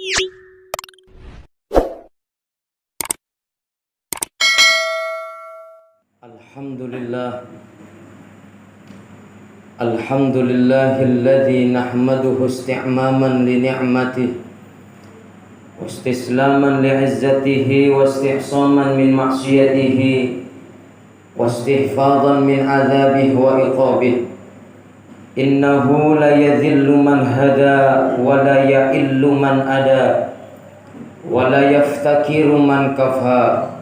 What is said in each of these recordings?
Alhamdulillahilladzi nahmaduhu isti'maman li ni'matihi wa istislaman li 'izzatihi wa istihsaman min ma'siyatihi wa istihfadan min 'adzabihi wa iqabihi. Innahu la yadhillu man hada wa la ya'illu man ada wa la yaftakiru man kafa.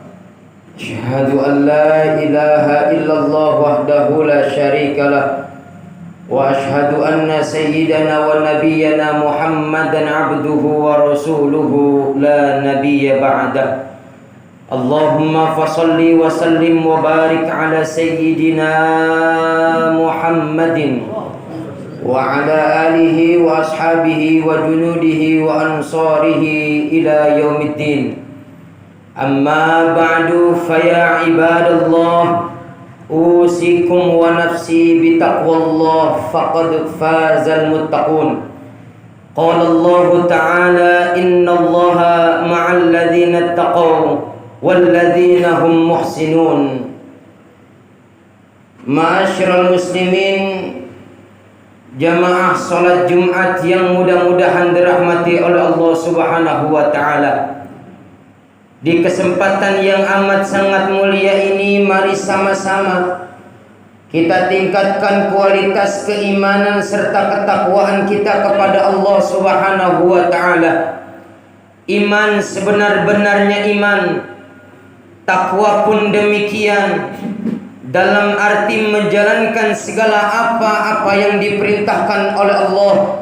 Asyhadu an la ilaha illallah wahdahu la syarika lah wa asyhadu anna sayyidana wa nabiyyana Muhammadan abduhu wa rasuluhu la nabiyya ba'dah. Allahumma fasalli wa sallim wa barik ala sayyidina Muhammadin wa ala alihi wa ashabihi wa junudihi wa ansarihi ila yaumiddin. Amma ba'du, faya ibadallah, usikum wa nafsi bitaqwallah, faqad fazal muttaqun. Qala Allah ta'ala, innallaha ma'al ladzina ittaqaw wal ladzina hum muhsinun. Ma'asyiral muslimin, jamaah salat Jumat yang mudah-mudahan dirahmati oleh Allah Subhanahu wa taala. Di kesempatan yang amat sangat mulia ini, mari sama-sama kita tingkatkan kualitas keimanan serta ketakwaan kita kepada Allah Subhanahu wa taala. Iman sebenar-benarnya iman, takwa pun demikian, dalam arti menjalankan segala apa-apa yang diperintahkan oleh Allah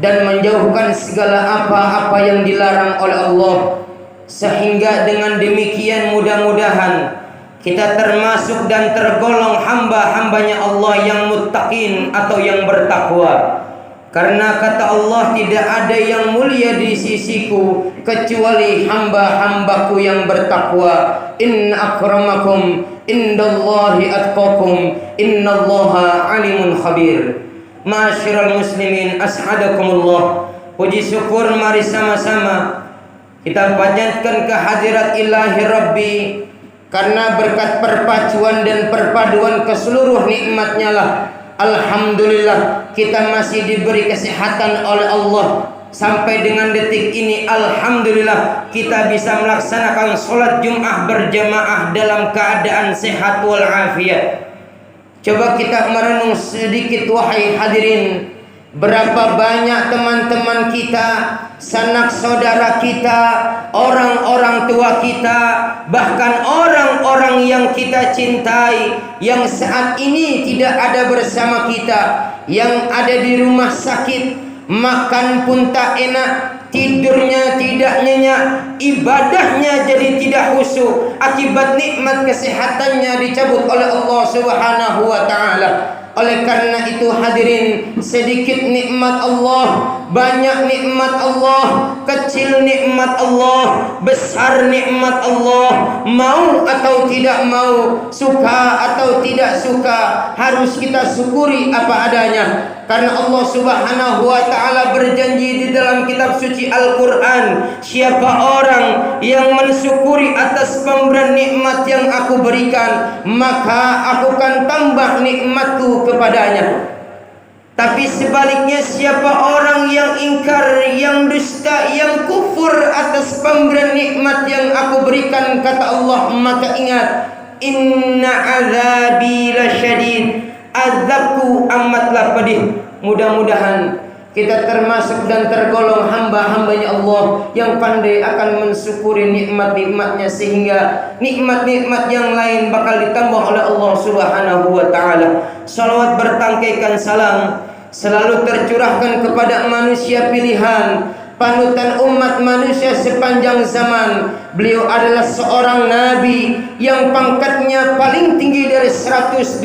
dan menjauhkan segala apa-apa yang dilarang oleh Allah. Sehingga dengan demikian mudah-mudahan kita termasuk dan tergolong hamba-hambanya Allah yang muttaqin atau yang bertakwa. Karena kata Allah, tidak ada yang mulia di sisiku kecuali hamba-hambaku yang bertakwa. Inna akramakum indallahi atqakum, innallaha alimun khabir. Ma'asyiral muslimin, ashadakumullah. Puji syukur mari sama-sama kita panjatkan kehadirat ilahi Rabbi, karena berkat perpacuan dan perpaduan keseluruh nikmatnya lah, alhamdulillah kita masih diberi kesehatan oleh Allah. Sampai dengan detik ini, alhamdulillah kita bisa melaksanakan sholat Jum'ah berjamaah dalam keadaan sehat walafiat. Coba kita merenung sedikit, wahai hadirin, berapa banyak teman-teman kita, sanak saudara kita, orang-orang tua kita, bahkan orang-orang yang kita cintai yang saat ini tidak ada bersama kita, yang ada di rumah sakit, makan pun tak enak, tidurnya tidak nyenyak, ibadahnya jadi tidak khusyuk akibat nikmat kesehatannya dicabut oleh Allah Subhanahu wa taala. Oleh karena itu hadirin, sedikit nikmat Allah, banyak nikmat Allah, kecil nikmat Allah, besar nikmat Allah, mau atau tidak mau, suka atau tidak suka, harus kita syukuri apa adanya. Karena Allah Subhanahu wa taala berjanji di dalam kitab suci Al-Qur'an, siapa orang yang mensyukuri atas pemberian nikmat yang aku berikan, maka aku akan tambah nikmatku kepadanya. Tapi sebaliknya, siapa orang yang ingkar, yang dusta, yang kufur atas pemberian nikmat yang aku berikan, kata Allah, maka ingat, inna azabi lasyadid, azabku amatlah pedih. Mudah-mudahan kita termasuk dan tergolong hamba-hambanya Allah yang pandai akan mensyukuri nikmat-nikmatnya, sehingga nikmat-nikmat yang lain bakal ditambah oleh Allah Subhanahu wa taala. Salawat bertangkaikan salam selalu tercurahkan kepada manusia pilihan, panutan umat manusia sepanjang zaman. Beliau adalah seorang nabi yang pangkatnya paling tinggi dari 124.000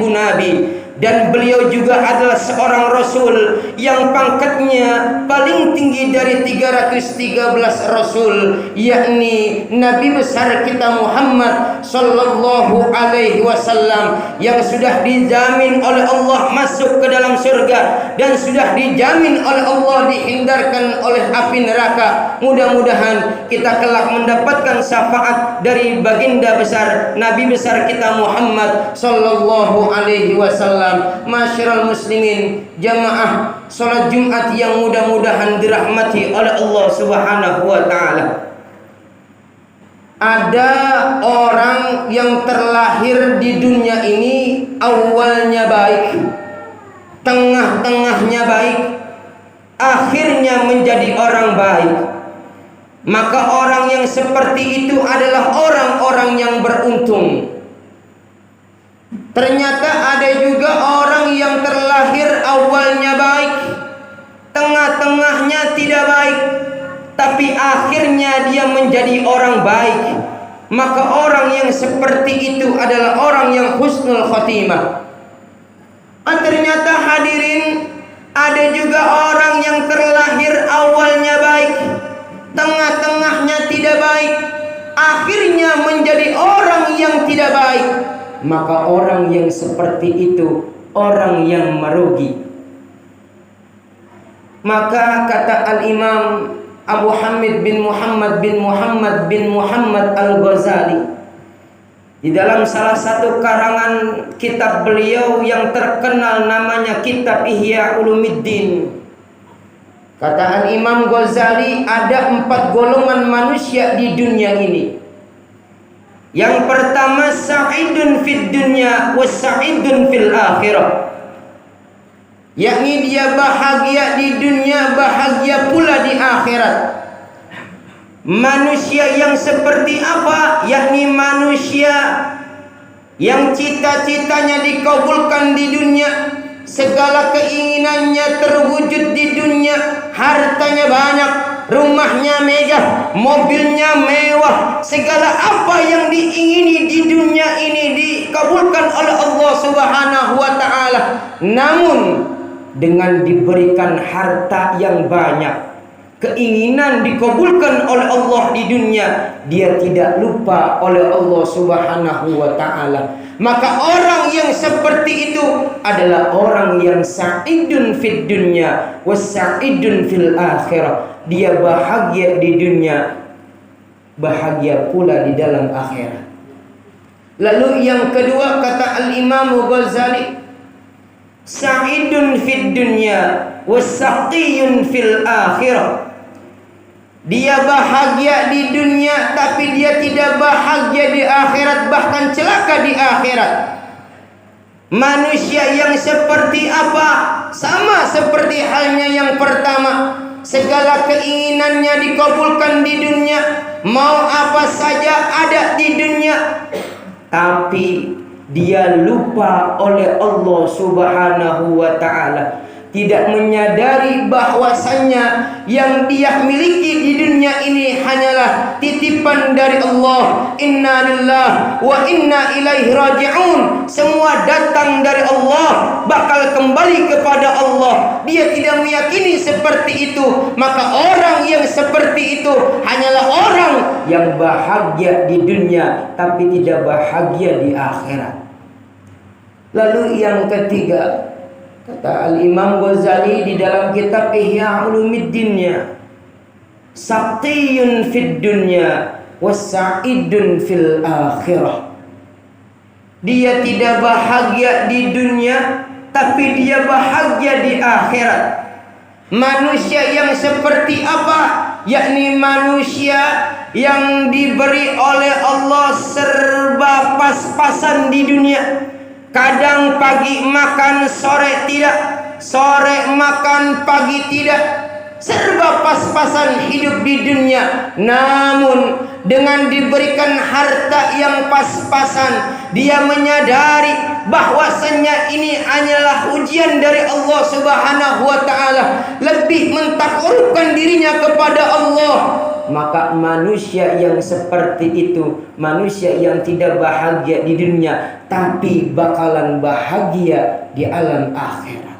nabi. dan beliau juga adalah seorang rasul yang pangkatnya paling tinggi dari 313 rasul, yakni Nabi besar kita Muhammad sallallahu alaihi wasallam, yang sudah dijamin oleh Allah masuk ke dalam surga dan sudah dijamin oleh Allah dihindarkan oleh api neraka. Mudah-mudahan kita kelak mendapatkan syafaat dari baginda besar Nabi besar kita Muhammad sallallahu alaihi wasallam. Masyiral muslimin, jamaah salat Jumat yang mudah-mudahan dirahmati oleh Allah Subhanahu wa taala. Ada orang yang terlahir di dunia ini awalnya baik, tengah-tengahnya baik, akhirnya menjadi orang baik. Maka orang yang seperti itu adalah orang-orang yang beruntung. Ternyata ada juga orang yang terlahir awalnya baik, tengah-tengahnya tidak baik, tapi akhirnya dia menjadi orang baik. Maka orang yang seperti itu adalah orang yang husnul khotimah. Ternyata hadirin, ada juga orang yang terlahir awalnya baik, tengah-tengahnya tidak baik, akhirnya menjadi orang yang tidak baik. Maka orang yang seperti itu orang yang merugi. Maka kata Al-Imam Abu Hamid bin Muhammad bin Muhammad bin Muhammad Al-Ghazali di dalam salah satu karangan kitab beliau yang terkenal namanya kitab Ihya Ulumuddin, kata Al-Imam Ghazali, ada 4 golongan manusia di dunia ini. Yang pertama, sa'idun fid dunya wa sa'idun fil akhirah, yakni dia bahagia di dunia, bahagia pula di akhirat. Manusia yang seperti apa? Yakni manusia yang cita-citanya dikabulkan di dunia, segala keinginannya terwujud di dunia, hartanya banyak, rumahnya megah, mobilnya mewah, segala apa yang diingini di dunia ini dikabulkan oleh Allah Subhanahu wa taala. Namun dengan diberikan harta yang banyak, keinginan dikabulkan oleh Allah di dunia, dia tidak lupa oleh Allah Subhanahu wa taala. Maka orang yang seperti itu adalah orang yang sa'idun fid dunya wa sa'idun fil akhirah. Dia bahagia di dunia, bahagia pula di dalam akhirat. Lalu yang kedua kata Al-Imam Ghazali, sa'idun fid dunya wa saqiyun fil akhirah. Dia bahagia di dunia tapi dia tidak bahagia di akhirat, bahkan celaka di akhirat. Manusia yang seperti apa? Sama seperti halnya yang pertama, segala keinginannya dikabulkan di dunia, mau apa saja ada di dunia, tapi dia lupa oleh Allah Subhanahu wa taala, tidak menyadari bahwasannya yang dia miliki di dunia ini hanyalah titipan dari Allah. Inna lillahi wa inna ilaihi raji'un. Semua datang dari Allah, bakal kembali kepada Allah. Dia tidak meyakini seperti itu. Maka orang yang seperti itu hanyalah orang yang bahagia di dunia tapi tidak bahagia di akhirat. Lalu yang ketiga, kata Al-Imam Ghazali di dalam kitab Ihya Ulumuddin-nya, saqiyun fid dunya wa sa'idun fil akhirah. Dia tidak bahagia di dunia tapi dia bahagia di akhirat. Manusia yang seperti apa? Yakni manusia yang diberi oleh Allah serba pas-pasan di dunia. Kadang pagi makan, sore tidak, sore makan, pagi tidak, serba pas-pasan hidup di dunia. Namun dengan diberikan harta yang pas-pasan, dia menyadari bahwasannya ini hanyalah ujian dari Allah Subhanahu wa taala, lebih mentakarubkan dirinya kepada Allah. maka manusia yang seperti itu, manusia yang tidak bahagia di dunia, tapi bakalan bahagia di alam akhirat.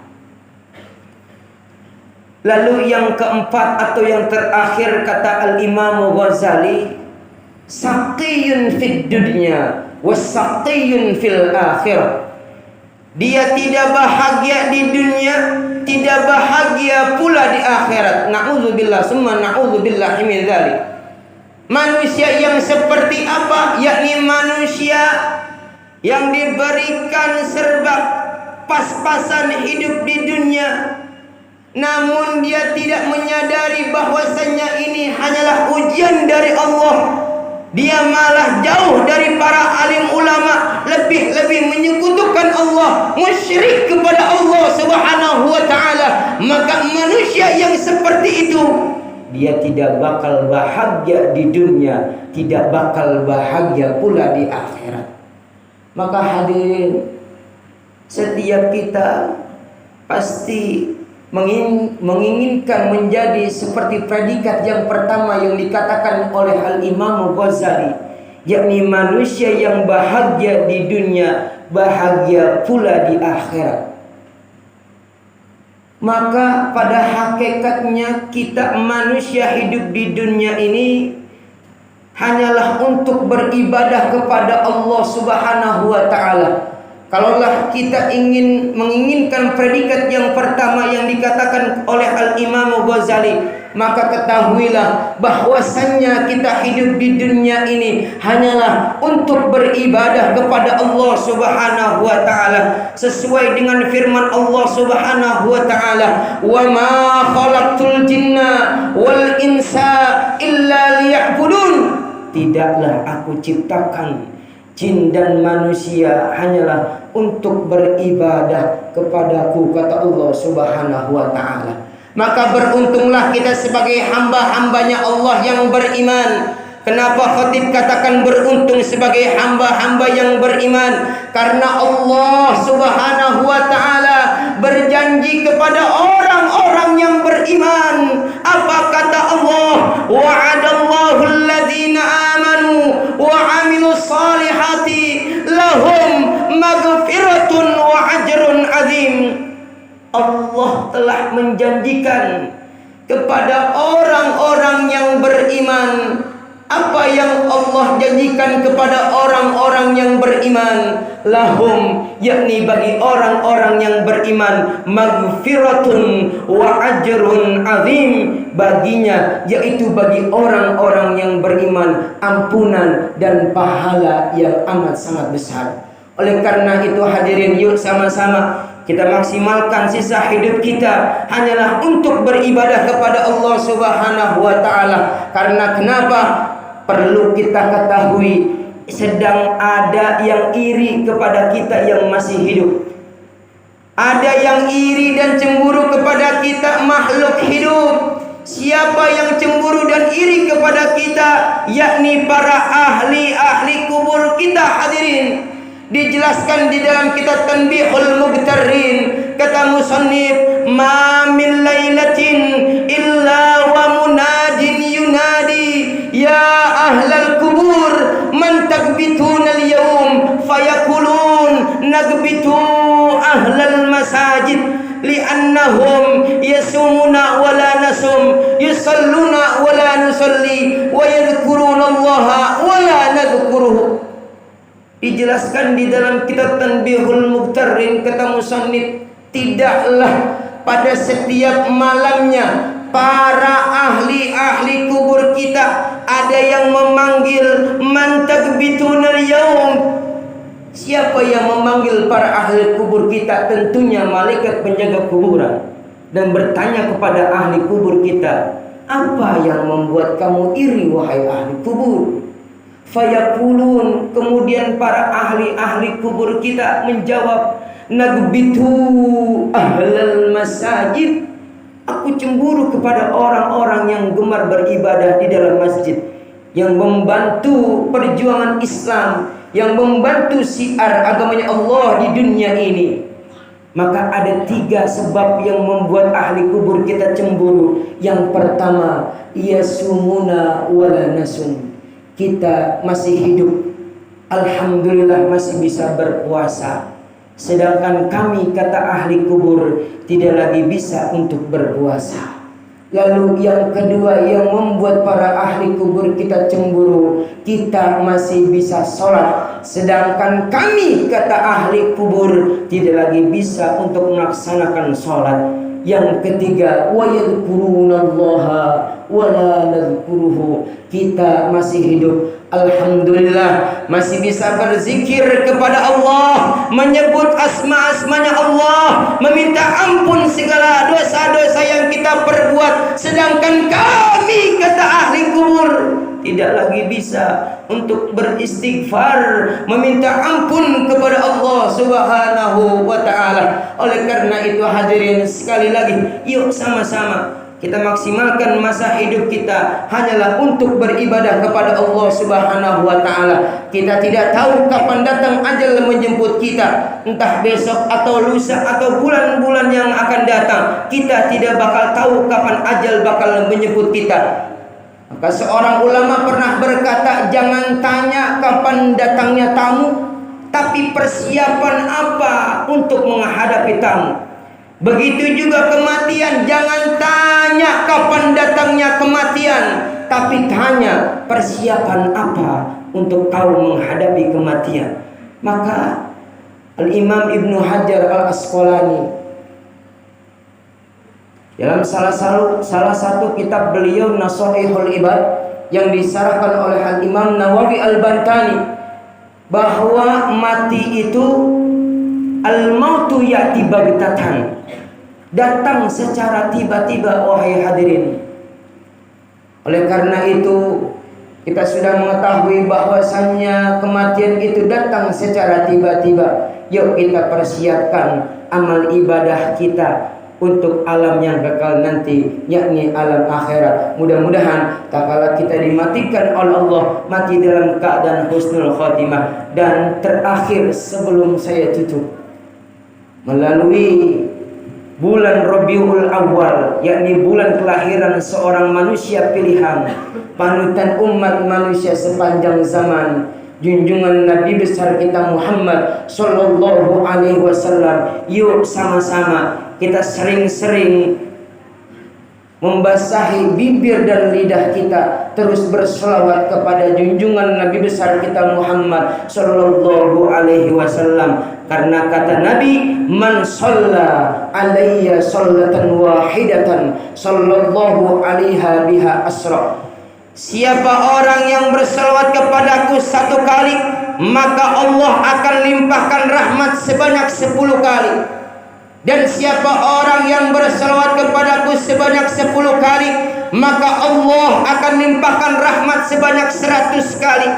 Lalu yang keempat atau yang terakhir kata Al-Imam Ghazali, saqiyun fid dunya wasaqiyun fil akhirah. Dia tidak bahagia di dunia, tidak bahagia pula di akhirat. Na'udzubillah summa na'udzubillah min dzalik. Manusia yang seperti apa? Yakni manusia yang diberikan serba pas-pasan hidup di dunia, namun dia tidak menyadari bahwasanya ini hanyalah ujian dari Allah. Dia malah jauh dari para alim ulama, lebih menyekutukan Allah, musyrik kepada Allah Subhanahu wa taala. Maka manusia yang seperti itu, dia tidak bakal bahagia di dunia, tidak bakal bahagia pula di akhirat. Maka hadirin, setiap kita pasti menginginkan menjadi seperti predikat yang pertama yang dikatakan oleh Al-Imam Ghazali, yakni manusia yang bahagia di dunia, bahagia pula di akhirat. Maka pada hakikatnya kita manusia hidup di dunia ini hanyalah untuk beribadah kepada Allah Subhanahu wa taala. Kalaulah kita menginginkan predikat yang pertama yang dikatakan oleh Al-Imam Ghazali, maka ketahuilah bahwasannya kita hidup di dunia ini hanyalah untuk beribadah kepada Allah Subhanahu wa taala, sesuai dengan firman Allah Subhanahu wa taala, "Wa ma khalaqtul jinna wal insa illa liya'budun." Tidaklah aku ciptakan jin dan manusia hanyalah untuk beribadah kepadaku, kata Allah Subhanahu wa ta'ala. Maka beruntunglah kita sebagai hamba-hambanya Allah yang beriman. Kenapa khatib katakan beruntung sebagai hamba-hamba yang beriman? Karena Allah Subhanahu wa ta'ala berjanji kepada orang-orang yang beriman. Apa kata Allah? Wa'adallahu alladhina amanu wa amilus salihati lahum maghfiratun wa ajrun azim. Allah telah menjanjikan kepada orang-orang yang beriman. Apa yang Allah janjikan kepada orang-orang yang beriman? Lahum, yakni bagi orang-orang yang beriman, maghfiratun wa ajrun azim. Baginya, yaitu bagi orang-orang yang beriman, ampunan dan pahala yang amat sangat besar. Oleh karena itu hadirin, yuk sama-sama kita maksimalkan sisa hidup kita hanyalah untuk beribadah kepada Allah Subhanahu wa taala. Karena kenapa? Perlu kita ketahui, sedang ada yang iri kepada kita yang masih hidup. Ada yang iri dan cemburu kepada kita makhluk hidup. Siapa yang cemburu dan iri kepada kita? Yakni para ahli-ahli kubur kita, hadirin. Dijelaskan di dalam kitab Tanbihul Mubtarrin, kata musannif, ma min lailatin illa wa munadin yunadi ya ahlal kubur man tagbituna al-yawm fayakulun nagbitu ahlal masajid li'annahum yasumuna wa la nasum yusalluna wa la nusalli wa yadhkuruna Allah wa la nadhkuruhu. Dijelaskan di dalam kitab Tanbihul Mubtarrin, kata musannif, tidaklah pada setiap malamnya para ahli-ahli kubur kita ada yang memanggil man taghbitunal yaum. Siapa yang memanggil para ahli kubur kita? Tentunya malaikat penjaga kuburan, dan bertanya kepada ahli kubur kita, apa yang membuat kamu iri wahai ahli kubur? Fayaqulun, kemudian para ahli-ahli kubur kita menjawab, nagbitu ahlal masajid. Aku cemburu kepada orang-orang yang gemar beribadah di dalam masjid, yang membantu perjuangan Islam, yang membantu syiar agamanya Allah di dunia ini. Maka ada 3 sebab yang membuat ahli kubur kita cemburu. Yang pertama, yasumuna wala nasum. Kita masih hidup, alhamdulillah masih bisa berpuasa. Sedangkan kami, kata ahli kubur, tidak lagi bisa untuk berpuasa. Lalu yang kedua yang membuat para ahli kubur kita cemburu, kita masih bisa sholat. Sedangkan kami, kata ahli kubur, tidak lagi bisa untuk melaksanakan sholat. Yang ketiga, wa yadhkurunallaha wa la nadhkuruhu. Kita masih hidup, alhamdulillah masih bisa berzikir kepada Allah, menyebut asma-asmanya Allah, meminta ampun segala dosa-dosa yang kita perbuat. Sedangkan kami, kata ahli kubur, tidak lagi bisa untuk beristighfar, meminta ampun kepada Allah Subhanahu wa ta'ala. Oleh karena itu hadirin, sekali lagi, yuk sama-sama kita maksimalkan masa hidup kita hanyalah untuk beribadah kepada Allah Subhanahu wa ta'ala. Kita tidak tahu kapan datang ajal menjemput kita, entah besok atau lusa atau bulan-bulan yang akan datang. Kita tidak bakal tahu kapan ajal bakal menjemput kita. Maka seorang ulama pernah berkata, jangan tanya kapan datangnya tamu, tapi persiapan apa untuk menghadapi tamu. Begitu juga kematian, jangan tanya kapan datangnya kematian, tapi tanya persiapan apa untuk kau menghadapi kematian. Maka Al-Imam Ibnu Hajar Al-Asqalani dalam salah satu kitab beliau Nashahul Ibad yang disarahkan oleh Al-Imam Nawawi Al-Bantani, bahwa mati itu al-mautu ya'ti baghtatan, datang secara tiba-tiba, wahai hadirin. Oleh karena itu kita sudah mengetahui bahwasannya kematian itu datang secara tiba-tiba. Yuk kita persiapkan amal ibadah kita untuk alam yang kekal nanti, yakni alam akhirat. Mudah-mudahan tak kala kita dimatikan oleh Allah, mati dalam keadaan husnul khatimah. Dan terakhir sebelum saya tutup, melalui bulan Rabiul Awal, yakni bulan kelahiran seorang manusia pilihan, panutan umat manusia sepanjang zaman, junjungan Nabi besar kita Muhammad sallallahu alaihi wasallam. Yuk sama-sama kita sering-sering membasahi bibir dan lidah kita, terus berselawat kepada junjungan Nabi besar kita Muhammad sallallahu alaihi wasallam. Karena kata Nabi, man shalla alayya sallatan wahidatan sallallahu alaiha biha asra. Siapa orang yang berselawat kepadaku 1 kali, maka Allah akan limpahkan rahmat sebanyak 10 kali. Dan siapa orang yang berselawat kepadaku sebanyak 10 kali, maka Allah akan limpahkan rahmat sebanyak 100 kali.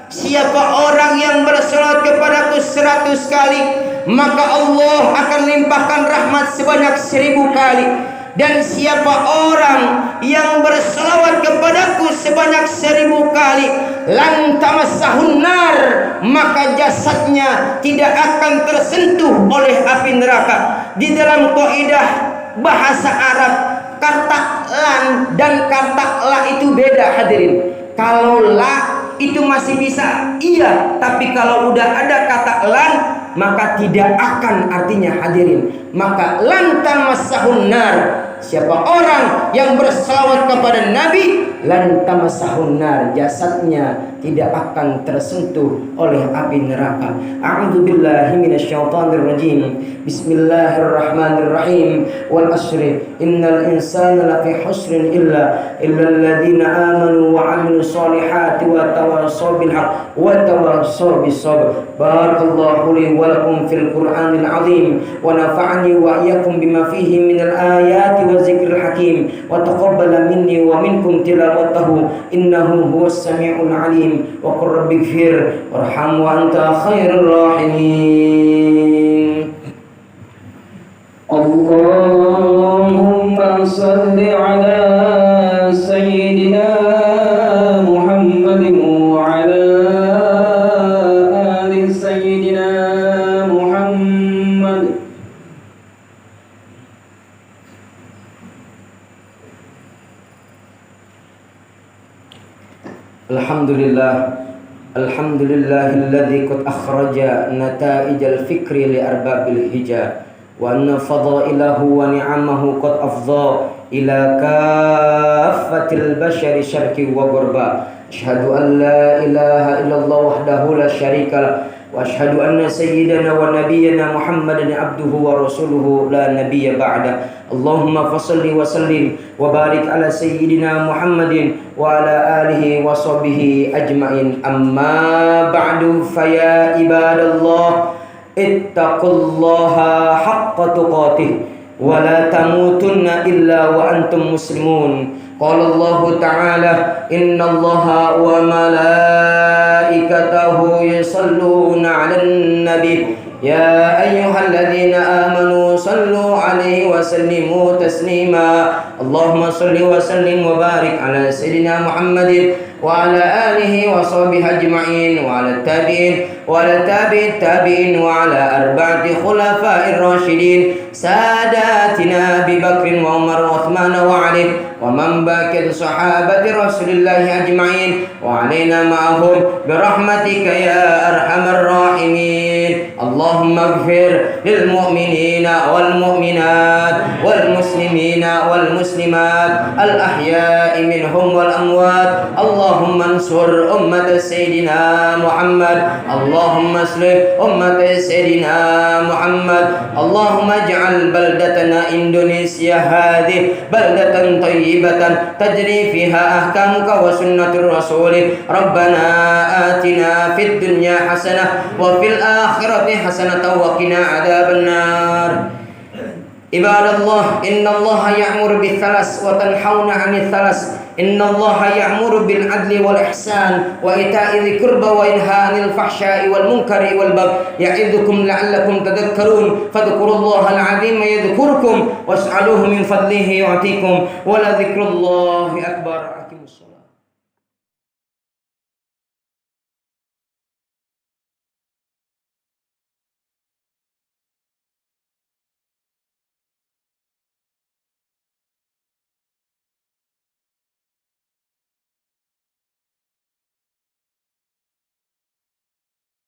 Siapa orang yang berselawat kepadaku 100 kali, maka Allah akan limpahkan rahmat sebanyak 1000 kali. Dan siapa orang yang berselawat kepadaku sebanyak 1000 kali, lan tamassahun nar, maka jasadnya tidak akan tersentuh oleh api neraka. Di dalam kaidah bahasa Arab, kata lan dan kata la itu beda hadirin. Kalau la itu masih bisa iya, tapi kalau udah ada kata lan, maka tidak akan artinya hadirin. Maka lan tamassahun nar, siapa orang yang berselawat kepada Nabi, lan tamassahun nar, jasadnya tidak akan tersentuh oleh api neraka. A'udzubillahi minasyaitonir rajim. Bismillahirrahmanirrahim. Wal asri innal insana lafi husrin illa alladziina amanu wa 'amilus solihati wa tawassaw bil haqq wa tawassaw bis sabr. Barakallahu li wa lakum fil Qur'anil 'azim wa nafa'ani wa iyyakum bima fihi minal ayati wa zikril hakim wa taqabbala minni wa minkum tilawatahu innahu huwas samiul 'alim. Wa qur rabbighfir warham wa anta khairur rahimin. Allahumma salli ala sayyidina Muhammadin wa ala ali sayyidina Muhammad Alhamdulillahilladzi qad akhraja nata'ijal fikri li arbabil hija wa anna fadailahu wa ni'amahu qad afdha ila kaffatil bashari syarqi wa gharba. Asyhadu an la ilaha illallah wahdahu la syarika lah wa asyhadu anna sayyidana wa nabiyyana Muhammadan abduhu wa rasuluhu la nabiyya ba'da. Allahumma fassalli wa sallim wa barik ala sayyidina Muhammadin wa ala alihi wa sahbihi ajma'in. Amma ba'du, faya ibadallah ittaqullaha haqqa tuqatih wa la tamutunna illa wa antum muslimun. Qala Allah ta'ala, innallaha wa malaikatahu yusalluna 'alan nabi ya ayyuhalladzina amanu sallu 'alaihi wa sallimu taslima. Allahumma shalli wa sallim wa barik ala sayyidina Muhammadin wa ala alihi wa sahbihi ajma'in wa ala tabi'in wa ala tabi'in wa ala arba'ati khulafa'ir rasyidin sadatina Abi Bakrin wa Umar wa Uthman wa Ali wa man baqiyat sahabati Rasulillah ajma'in wa alaina ma'ahum bi rahmatika ya arhamar rahimin. Allahumma ighfir lil mu'minina wal mu'minat wal muslimina wal muslimat al ahya'i minhum wal amwat. Allahumma ansur ummat sayyidina Muhammad. Allahumma aslih ummat sayyidina Muhammad. Allahumma ij'al baldatana Indonesia hadhihi baldatan tayyibatan tajri fiha ahkamuka wa sunnatur rasulih. Rabbana atina fid dunya hasanah wa fil akhirati hasanatan wa qina adzabannar. Ibadallah, innallaha ya'muru bis-salas wa tanhauna 'anil salas. Innallaha ya'muru bil 'adli wal ihsan wa ita'i dzil qurba wa yanha 'anil fahsya'i wal munkari wal baghi ya'idzukum la'allakum tadhakkarun. Fadhkurullaha al-'azima yadhkurkum was'aluhu min fadlihi yu'tikum wa la dzikrullahi akbar.